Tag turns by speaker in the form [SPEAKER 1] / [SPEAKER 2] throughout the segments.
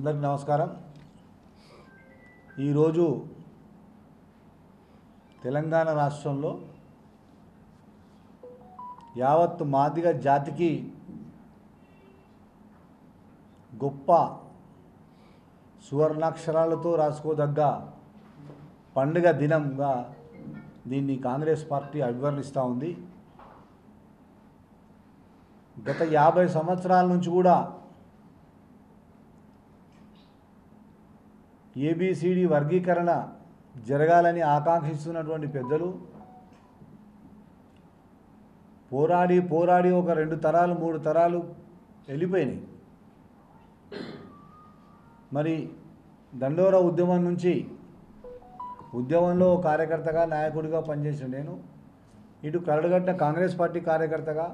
[SPEAKER 1] అందరికీ నమస్కారం। ఈరోజు తెలంగాణ రాష్ట్రంలో యావత్ మాదిగ జాతికి గొప్ప సువర్ణాక్షరాలతో రాసుకోదగ్గ పండుగ దినంగా దీన్ని కాంగ్రెస్ పార్టీ అభివర్ణిస్తూ ఉంది। గత 50 సంవత్సరాల నుంచి కూడా ఏబిసిడి వర్గీకరణ జరగాలని ఆకాంక్షిస్తున్నటువంటి పెద్దలు పోరాడి ఒక 2 తరాలు 3 తరాలు వెళ్ళిపోయినాయి। మరి దండోర ఉద్యమం నుంచి ఉద్యమంలో కార్యకర్తగా నాయకుడిగా పనిచేసిన నేను ఇటు కరడుగట్టిన కాంగ్రెస్ పార్టీ కార్యకర్తగా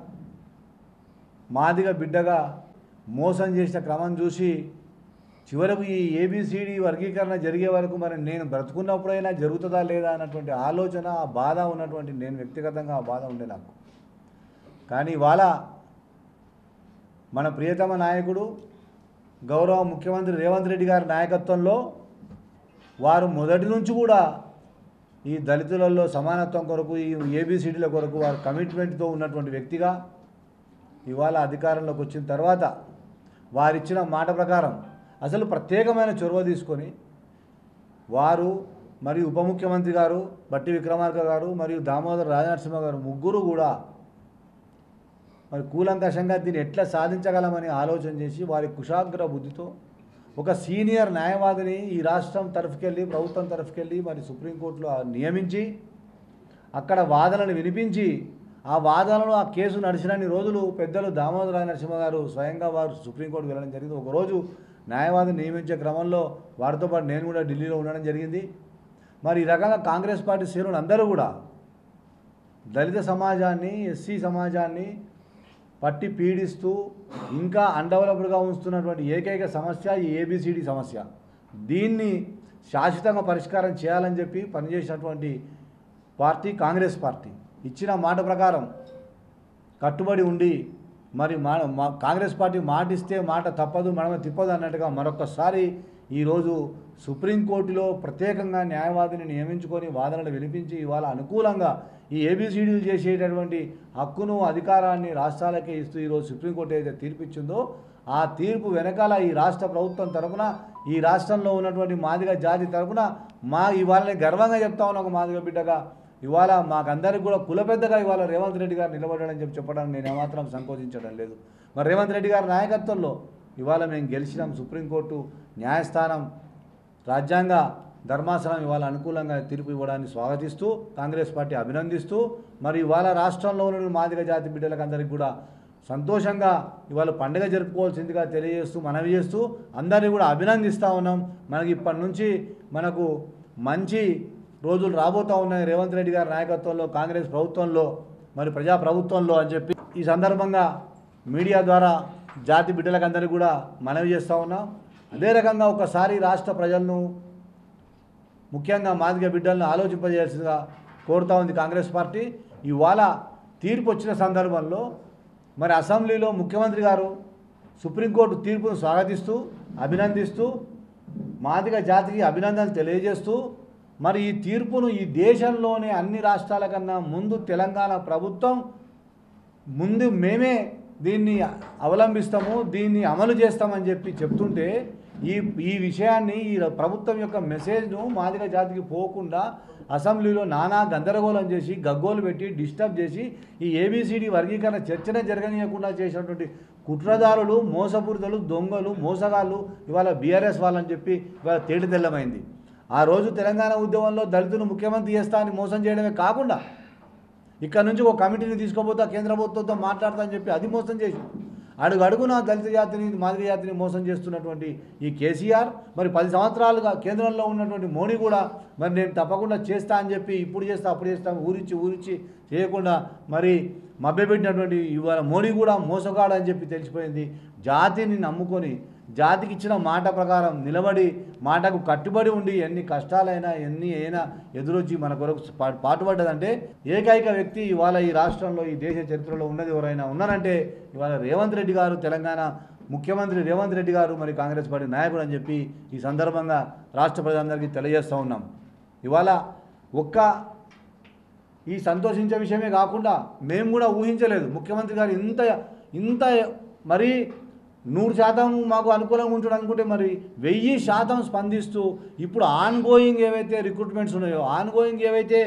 [SPEAKER 1] మాదిగ బిడ్డగా మోసం చేసిన క్రమం చూసి చివరకు ఈ ఏబిసిడి వర్గీకరణ జరిగే వరకు మరి నేను బ్రతుకున్నప్పుడైనా జరుగుతుందా లేదా అన్నటువంటి ఆలోచన ఆ బాధ ఉన్నటువంటి నేను వ్యక్తిగతంగా ఆ బాధ ఉండే నాకు। కానీ ఇవాళ మన ప్రియతమ నాయకుడు గౌరవ ముఖ్యమంత్రి రేవంత్ రెడ్డి గారి నాయకత్వంలో వారు మొదటి నుంచి కూడా ఈ దళితులలో సమానత్వం కొరకు ఈ ఏబిసిడీల కొరకు వారు కమిట్మెంట్తో ఉన్నటువంటి వ్యక్తిగా ఇవాళ అధికారంలోకి వచ్చిన తర్వాత వారిచ్చిన మాట ప్రకారం అసలు ప్రత్యేకమైన చొరవ తీసుకొని వారు మరియు ఉప ముఖ్యమంత్రి గారు బట్టి విక్రమార్క గారు మరియు దామోదర రాజనరసింహ గారు ముగ్గురు కూడా మరి కూలంకషంగా దీన్ని ఎట్లా సాధించగలమని ఆలోచన చేసి వారి కుశాగ్ర బుద్ధితో ఒక సీనియర్ న్యాయవాదిని ఈ రాష్ట్రం తరఫుకెళ్ళి ప్రభుత్వం తరఫుకెళ్ళి మరి సుప్రీంకోర్టులో నియమించి అక్కడ వాదనలు వినిపించి ఆ వాదనలో ఆ కేసు నడిచినన్ని రోజులు పెద్దలు దామోదర రాజనరసింహ గారు స్వయంగా వారు సుప్రీంకోర్టుకు వెళ్ళడం జరిగింది। ఒకరోజు న్యాయవాదిని నియమించే క్రమంలో వారితో పాటు నేను కూడా ఢిల్లీలో ఉండడం జరిగింది। మరి ఈ రకంగా కాంగ్రెస్ పార్టీ శ్రేణులు అందరూ కూడా దళిత సమాజాన్ని ఎస్సీ సమాజాన్ని పట్టి పీడిస్తూ ఇంకా అన్డెవలప్డ్గా ఉంచుతున్నటువంటి ఏకైక సమస్య ఈ ఏబిసిడి సమస్య। దీన్ని శాశ్వతంగా పరిష్కారం చేయాలని చెప్పి పనిచేసినటువంటి పార్టీ కాంగ్రెస్ పార్టీ ఇచ్చిన మాట ప్రకారం కట్టుబడి ఉండి మరి కాంగ్రెస్ పార్టీ మాట ఇస్తే మాట తప్పదు మనమే తిప్పదు అన్నట్టుగా మరొకసారి ఈరోజు సుప్రీంకోర్టులో ప్రత్యేకంగా న్యాయవాదిని నియమించుకొని వాదనలు వినిపించి ఇవాళ అనుకూలంగా ఈ ఏబిసిడీలు చేసేటటువంటి హక్కును అధికారాన్ని రాష్ట్రాలకే ఇస్తూ ఈరోజు సుప్రీంకోర్టు ఏదైతే తీర్పు ఇచ్చిందో ఆ తీర్పు వెనకాల ఈ రాష్ట్ర ప్రభుత్వం తరఫున ఈ రాష్ట్రంలో ఉన్నటువంటి మాదిగ జాతి తరఫున ఇవాళ గర్వంగా చెప్తా ఉన్నా ఒక మాదిగ బిడ్డగా ఇవాళ మాకందరికి కూడా కులపెద్దగా ఇవాళ రేవంత్ రెడ్డి గారు నిలబడని చెప్పడానికి నేను ఏమాత్రం సంకోచించడం లేదు। మరి రేవంత్ రెడ్డి గారి నాయకత్వంలో ఇవాళ మేము గెలిచినాం। సుప్రీంకోర్టు న్యాయస్థానం రాజ్యాంగ ధర్మాసనం ఇవాళ అనుకూలంగా తీర్పు ఇవ్వడాన్ని స్వాగతిస్తూ కాంగ్రెస్ పార్టీ అభినందిస్తూ మరి ఇవాళ రాష్ట్రంలో ఉన్న మాదిగ జాతి బిడ్డలకు అందరికీ కూడా సంతోషంగా ఇవాళ పండుగ జరుపుకోవాల్సిందిగా తెలియజేస్తూ మనవి చేస్తూ అందరినీ కూడా అభినందిస్తూ ఉన్నాం। మనకి ఇప్పటి నుంచి మనకు మంచి రోజులు రాబోతూ ఉన్నాయి రేవంత్ రెడ్డి గారి నాయకత్వంలో కాంగ్రెస్ ప్రభుత్వంలో మరి ప్రజాప్రభుత్వంలో అని చెప్పి ఈ సందర్భంగా మీడియా ద్వారా జాతి బిడ్డలకు అందరికీ కూడా మనవి చేస్తూ ఉన్నాం। అదే రకంగా ఒకసారి రాష్ట్ర ప్రజలను ముఖ్యంగా మాదిగ బిడ్డలను ఆలోచింపజేయాల్సిందిగా కోరుతూ ఉంది కాంగ్రెస్ పార్టీ। ఇవాళ తీర్పు వచ్చిన సందర్భంలో మరి అసెంబ్లీలో ముఖ్యమంత్రి గారు సుప్రీంకోర్టు తీర్పును స్వాగతిస్తూ అభినందిస్తూ మాదిగ జాతికి అభినందనలు తెలియజేస్తూ మరి ఈ తీర్పును ఈ దేశంలోనే అన్ని రాష్ట్రాల కన్నా ముందు తెలంగాణ ప్రభుత్వం ముందు మేమే దీన్ని అవలంబిస్తాము దీన్ని అమలు చేస్తామని చెప్పి చెప్తుంటే ఈ విషయాన్ని ఈ ప్రభుత్వం యొక్క మెసేజ్ను మాదిగ జాతికి పోకుండా అసెంబ్లీలో నానా గందరగోళం చేసి గగ్గోలు పెట్టి డిస్టర్బ్ చేసి ఈ ఏబిసిడి వర్గీకరణ చర్చనే జరగనీయకుండా చేసినటువంటి కుట్రదారులు మోసపూరితలు దొంగలు మోసగాళ్ళు ఇవాళ బీఆర్ఎస్ వాళ్ళని చెప్పి ఇవాళ తేటతెల్లమైంది। ఆ రోజు తెలంగాణ ఉద్యమంలో దళితులు ముఖ్యమంత్రి చేస్తా అని మోసం చేయడమే కాకుండా ఇక్కడ నుంచి ఒక కమిటీని తీసుకోబోతా కేంద్ర ప్రభుత్వంతో మాట్లాడతా అని చెప్పి అది మోసం చేసి అడుగడుగున దళిత జాతిని మాదిగ జాతిని మోసం చేస్తున్నటువంటి ఈ కేసీఆర్ మరి 10 సంవత్సరాలుగా కేంద్రంలో ఉన్నటువంటి మోడీ కూడా మరి నేను తప్పకుండా చేస్తా అని చెప్పి ఇప్పుడు చేస్తా అప్పుడు చేస్తా ఊరిచ్చి చేయకుండా మరి మభ్యపెట్టినటువంటి ఇవాళ మోడీ కూడా మోసగాడు అని చెప్పి తెలిసిపోయింది। జాతిని నమ్ముకొని జాతికి ఇచ్చిన మాట ప్రకారం నిలబడి మాటకు కట్టుబడి ఉండి ఎన్ని కష్టాలైనా ఎన్ని అయినా ఎదురొచ్చి మన కొరకు పాటుపడ్డదంటే ఏకైక వ్యక్తి ఇవాళ ఈ రాష్ట్రంలో ఈ దేశ చరిత్రలో ఉన్నది ఎవరైనా ఉన్నారంటే ఇవాళ రేవంత్ రెడ్డి గారు తెలంగాణ ముఖ్యమంత్రి రేవంత్ రెడ్డి గారు మరి కాంగ్రెస్ పార్టీ నాయకుడు అని చెప్పి ఈ సందర్భంగా రాష్ట్ర ప్రజలందరికీ తెలియజేస్తూ ఉన్నాం. ఇవాళ ఈ సంతోషించే విషయమే కాకుండా మేము కూడా ఊహించలేదు ముఖ్యమంత్రి గారు ఇంత మరి 100% మాకు అనుకూలంగా ఉంటాడు అనుకుంటే మరి 1000% స్పందిస్తూ ఇప్పుడు ఆన్గోయింగ్ ఏవైతే రిక్రూట్మెంట్స్ ఉన్నాయో, ఆన్గోయింగ్ ఏవైతే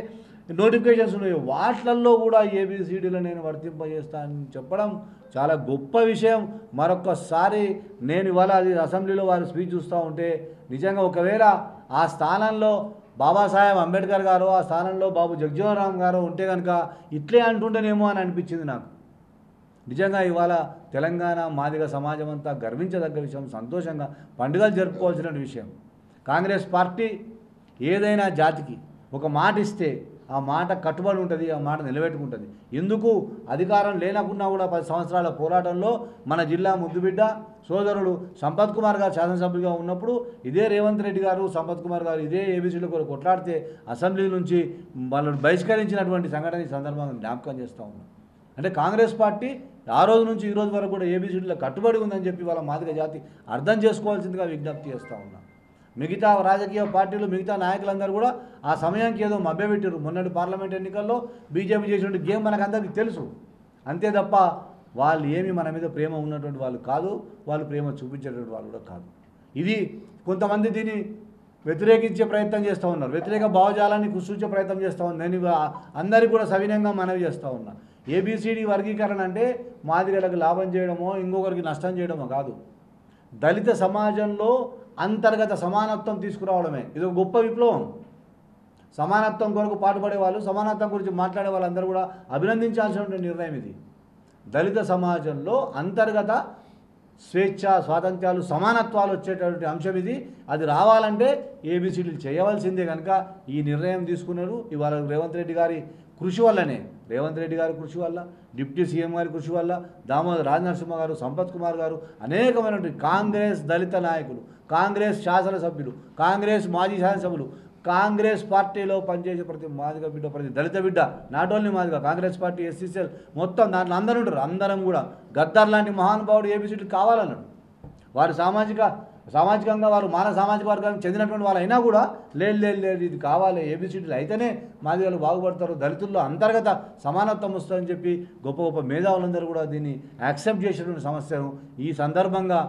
[SPEAKER 1] నోటిఫికేషన్స్ ఉన్నాయో వాటిల్లో కూడా ఏబిసిడీలో నేను వర్తింపజేస్తానని చెప్పడం చాలా గొప్ప విషయం. మరొక్కసారి నేను ఇవాళ అది అసెంబ్లీలో వారి స్పీచ్ చూస్తూ ఉంటే నిజంగా ఒకవేళ ఆ స్థానంలో బాబాసాహెబ్ అంబేద్కర్ గారు, ఆ స్థానంలో బాబు జగజ్జీవన్ రామ్ గారు ఉంటే కనుక ఇట్లే అంటుంటేనేమో అని అనిపించింది నాకు. నిజంగా ఇవాళ తెలంగాణ మాదిగ సమాజం అంతా గర్వించదగ్గ విషయం, సంతోషంగా పండుగలు జరుపుకోవాల్సిన విషయం. కాంగ్రెస్ పార్టీ ఏదైనా జాతికి ఒక మాట ఇస్తే ఆ మాట కట్టుబడి ఉంటుంది, ఆ మాట నిలబెట్టుకుంటుంది. ఎందుకు అధికారం లేనకున్నా కూడా 10 సంవత్సరాల పోరాటంలో మన జిల్లా ముద్దుబిడ్డ సోదరుడు సంపత్ కుమార్ గారు శాసనసభ్యుడిగా ఉన్నప్పుడు ఇదే రేవంత్ రెడ్డి గారు, సంపత్ కుమార్ గారు ఇదే ఏబీసీల కొరకు కొట్లాడితే అసెంబ్లీ నుంచి వాళ్ళని బహిష్కరించినటువంటి సంఘటన ఈ సందర్భంగా జ్ఞాపకం చేస్తూ ఉన్నాం. అంటే కాంగ్రెస్ పార్టీ ఆ రోజు నుంచి ఈ రోజు వరకు కూడా ఏబీసీడీలో కట్టుబడి ఉందని చెప్పి వాళ్ళ మాదిగ జాతి అర్థం చేసుకోవాల్సిందిగా విజ్ఞప్తి చేస్తూ ఉన్నాం. మిగతా రాజకీయ పార్టీలు, మిగతా నాయకులందరూ కూడా ఆ సమయానికి ఏదో మభ్యపెట్టారు. మొన్నటి పార్లమెంట్ ఎన్నికల్లో బీజేపీ చేసినటువంటి గేమ్ మనకందరికీ తెలుసు. అంతే తప్ప వాళ్ళు ఏమి మన మీద ప్రేమ ఉన్నటువంటి వాళ్ళు కాదు, వాళ్ళు ప్రేమ చూపించేటువంటి వాళ్ళు కూడా కాదు. ఇది కొంతమంది దీన్ని వ్యతిరేకించే ప్రయత్నం చేస్తూ ఉన్నారు, వ్యతిరేక భావజాలాన్ని కుసూచే ప్రయత్నం చేస్తూ ఉన్నారు. నేను అందరికీ కూడా సవినయంగా మనవి చేస్తూ ఉన్నా. ఏబిసిడి వర్గీకరణ అంటే మాదిగలకు లాభం చేయడమో ఇంకొకరికి నష్టం చేయడమో కాదు. దళిత సమాజంలో అంతర్గత సమానత్వం తీసుకురావడమే ఇది ఒక గొప్ప విప్లవం. సమానత్వం కొరకు పాటుపడే వాళ్ళు, సమానత్వం గురించి మాట్లాడే వాళ్ళందరూ కూడా అభినందించాల్సినటువంటి నిర్ణయం ఇది. దళిత సమాజంలో అంతర్గత స్వేచ్ఛ, స్వాతంత్ర్యాలు, సమానత్వాలు వచ్చేటటువంటి అంశం ఇది. అది రావాలంటే ఏబిసిడీలు చేయవలసిందే. కనుక ఈ నిర్ణయం తీసుకున్నారు. ఇవాళ రేవంత్ రెడ్డి గారి కృషి వల్లనే, రేవంత్ రెడ్డి గారి కృషి వల్ల, డిప్యూటీ సీఎం గారి కృషి వల్ల, దామోదర్ రాజనరసింహ గారు, సంపత్ కుమార్ గారు, అనేకమైనటువంటి కాంగ్రెస్ దళిత నాయకులు, కాంగ్రెస్ శాసనసభ్యులు, కాంగ్రెస్ మాజీ శాసనసభ్యులు, కాంగ్రెస్ పార్టీలో పనిచేసే ప్రతి మాదిగ బిడ్డ, ప్రతి దళిత బిడ్డ, not only Madiga, Congress party, SCCL మొత్తం దాంట్లో అందరూ ఉంటారు. అందరం కూడా గద్దర్ లాంటి మహానుభావుడు ఏబిసిడీ కావాలన్నాడు. వారు సామాజికంగా వారు మానవ సామాజిక వర్గానికి చెందినటువంటి వాళ్ళు అయినా కూడా లేదు ఇది కావాలి, ఏబిసిడీలు అయితేనే మాదిగలు బాగుపడతారు, దళితుల్లో అంతర్గత సమానత్వం వస్తుందని చెప్పి గొప్ప గొప్ప మేధావులందరూ కూడా దీన్ని యాక్సెప్ట్ చేసినటువంటి సమస్యను ఈ సందర్భంగా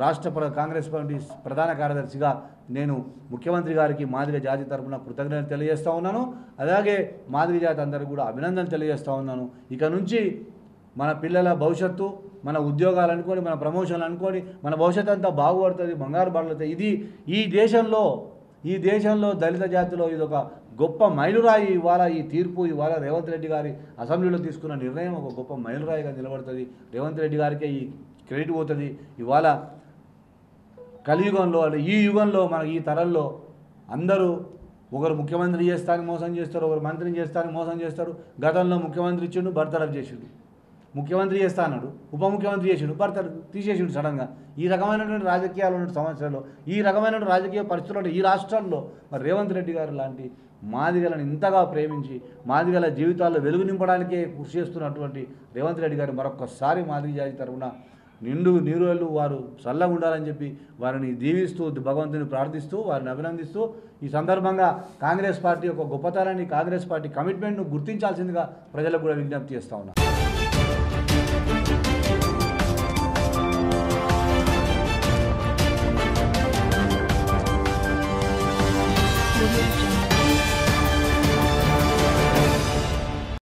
[SPEAKER 1] రాష్ట్ర కాంగ్రెస్ పార్టీ ప్రధాన కార్యదర్శిగా నేను ముఖ్యమంత్రి గారికి మాదిగ జాతి తరఫున కృతజ్ఞతలు తెలియజేస్తూ ఉన్నాను. అలాగే మాదిగ జాతి అందరికీ కూడా అభినందనలు తెలియజేస్తూ ఉన్నాను. ఇక నుంచి మన పిల్లల భవిష్యత్తు, మన ఉద్యోగాలు అనుకోని, మన ప్రమోషన్లు అనుకోని, మన భవిష్యత్తు అంతా బాగుపడుతుంది, బంగారు పడుతుంది. ఇది ఈ దేశంలో దళిత జాతిలో ఇది ఒక గొప్ప మైలురాయి. ఇవాళ ఈ తీర్పు, ఇవాళ రేవంత్ రెడ్డి గారి అసెంబ్లీలో తీసుకున్న నిర్ణయం ఒక గొప్ప మైలురాయిగా నిలబడుతుంది. రేవంత్ రెడ్డి గారికే ఈ క్రెడిట్ పోతుంది. ఇవాళ కలియుగంలో, అంటే ఈ యుగంలో, మన ఈ తరంలో అందరూ ఒకరు ముఖ్యమంత్రి చేస్తానికి మోసం చేస్తారు, ఒకరు మంత్రిని చేస్తానికి మోసం చేస్తారు. గతంలో ముఖ్యమంత్రి ఇచ్చిండు, బర్తరఫ్ చేసిండు. ముఖ్యమంత్రి చేస్తా అన్నాడు, ఉప ముఖ్యమంత్రి చేసిండు, బర్తరఫ్ తీసేసిండు సడన్గా. ఈ రకమైనటువంటి రాజకీయాలు ఉన్న సమస్యలు, ఈ రకమైనటువంటి రాజకీయ పరిస్థితులు ఈ రాష్ట్రాల్లో మరి రేవంత్ రెడ్డి గారు లాంటి మాదిగలను ఇంతగా ప్రేమించి మాదిగల జీవితాల్లో వెలుగు నింపడానికే కృషి చేస్తున్నటువంటి రేవంత్ రెడ్డి గారు మరొక్కసారి మాదిగ జాతి తరఫున నిండు నీరులు వారు చల్లగా ఉండాలని చెప్పి వారిని దీవిస్తూ, భగవంతుని ప్రార్థిస్తూ, వారిని అభినందిస్తూ ఈ సందర్భంగా కాంగ్రెస్ పార్టీ యొక్క గొప్పతనాన్ని, కాంగ్రెస్ పార్టీ కమిట్మెంట్ను గుర్తించాల్సిందిగా ప్రజలకు కూడా విజ్ఞప్తి చేస్తూ ఉన్నాను.